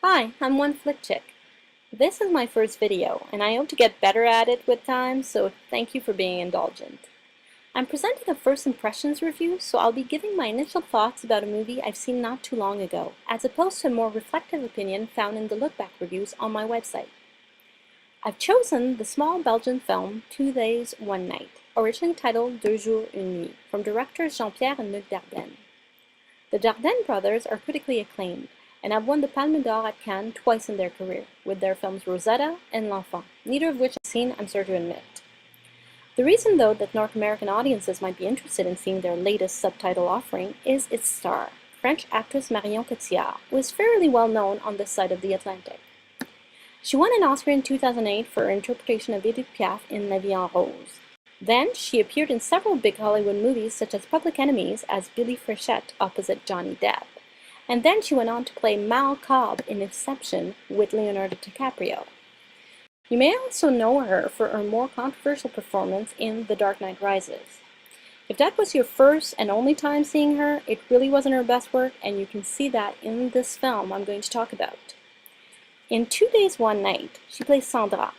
Hi, I'm One Flick Chick. This is my first video, and I hope to get better at it with time, so thank you for being indulgent. I'm presenting a first impressions review, so I'll be giving my initial thoughts about a movie I've seen not too long ago, as opposed to a more reflective opinion found in the look-back reviews on my website. I've chosen the small Belgian film Deux, One Night, originally titled Deux jours, nuit, from directors Jean-Pierre and Luc Dardenne. The Dardenne brothers are critically acclaimed, and have won the Palme d'Or at Cannes twice in their career, with their films Rosetta and L'Enfant, neither of which I've seen, I'm sure to admit. The reason, though, that North American audiences might be interested in seeing their latest subtitle offering is its star, French actress Marion Cotillard, who is fairly well known on this side of the Atlantic. She won an Oscar in 2008 for her interpretation of Edith Piaf in La Vie en Rose. Then, she appeared in several big Hollywood movies such as Public Enemies as Billy Frechette opposite Johnny Depp. And then she went on to play Mal Cobb in Inception with Leonardo DiCaprio. You may also know her for her more controversial performance in The Dark Knight Rises. If that was your first and only time seeing her, it really wasn't her best work, and you can see that in this film I'm going to talk about. In 2 Days, One Night, she plays Sandra,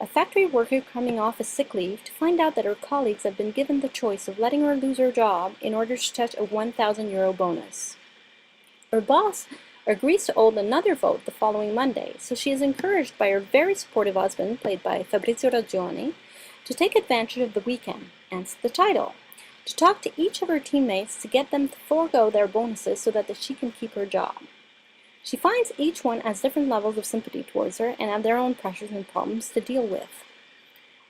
a factory worker coming off a sick leave to find out that her colleagues have been given the choice of letting her lose her job in order to touch a €1,000 bonus. Her boss agrees to hold another vote the following Monday, so she is encouraged by her very supportive husband, played by Fabrizio Raggioni, to take advantage of the weekend, hence the title, to talk to each of her teammates to get them to forego their bonuses so that she can keep her job. She finds each one has different levels of sympathy towards her and have their own pressures and problems to deal with.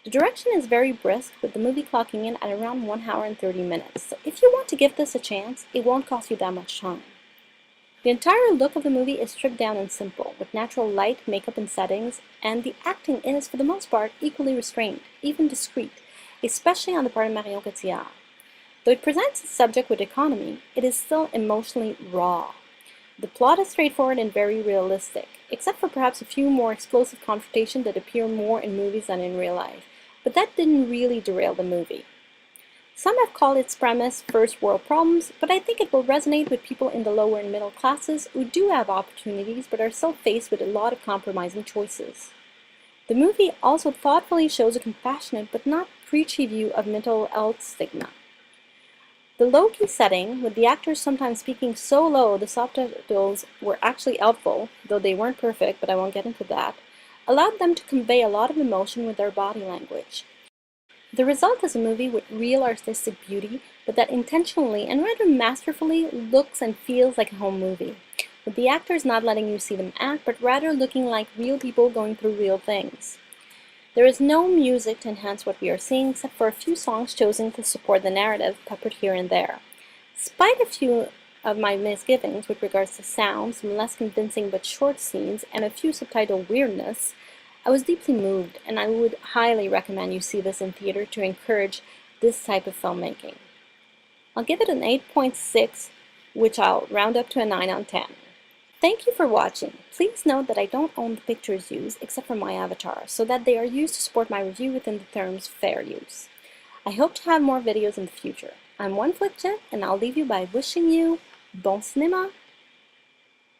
The direction is very brisk, with the movie clocking in at around 1 hour and 30 minutes, so if you want to give this a chance, it won't cost you that much time. The entire look of the movie is stripped down and simple, with natural light, makeup, and settings, and the acting is, for the most part, equally restrained, even discreet, especially on the part of Marion Cotillard. Though it presents its subject with economy, it is still emotionally raw. The plot is straightforward and very realistic, except for perhaps a few more explosive confrontations that appear more in movies than in real life, but that didn't really derail the movie. Some have called its premise first world problems, but I think it will resonate with people in the lower and middle classes who do have opportunities but are still faced with a lot of compromising choices. The movie also thoughtfully shows a compassionate but not preachy view of mental health stigma. The low-key setting, with the actors sometimes speaking so low the subtitles were actually helpful, though they weren't perfect, but I won't get into that, allowed them to convey a lot of emotion with their body language. The result is a movie with real artistic beauty, but that intentionally and rather masterfully looks and feels like a home movie, with the actors not letting you see them act, but rather looking like real people going through real things. There is no music to enhance what we are seeing, except for a few songs chosen to support the narrative, peppered here and there. Despite a few of my misgivings with regards to sound, some less convincing but short scenes, and a few subtitle weirdness, I was deeply moved, and I would highly recommend you see this in theater to encourage this type of filmmaking. I'll give it an 8.6, which I'll round up to a 9 on 10. Thank you for watching. Please note that I don't own the pictures used except for my avatar, so that they are used to support my review within the terms fair use. I hope to have more videos in the future. I'm One Flick Chick, and I'll leave you by wishing you bon cinéma!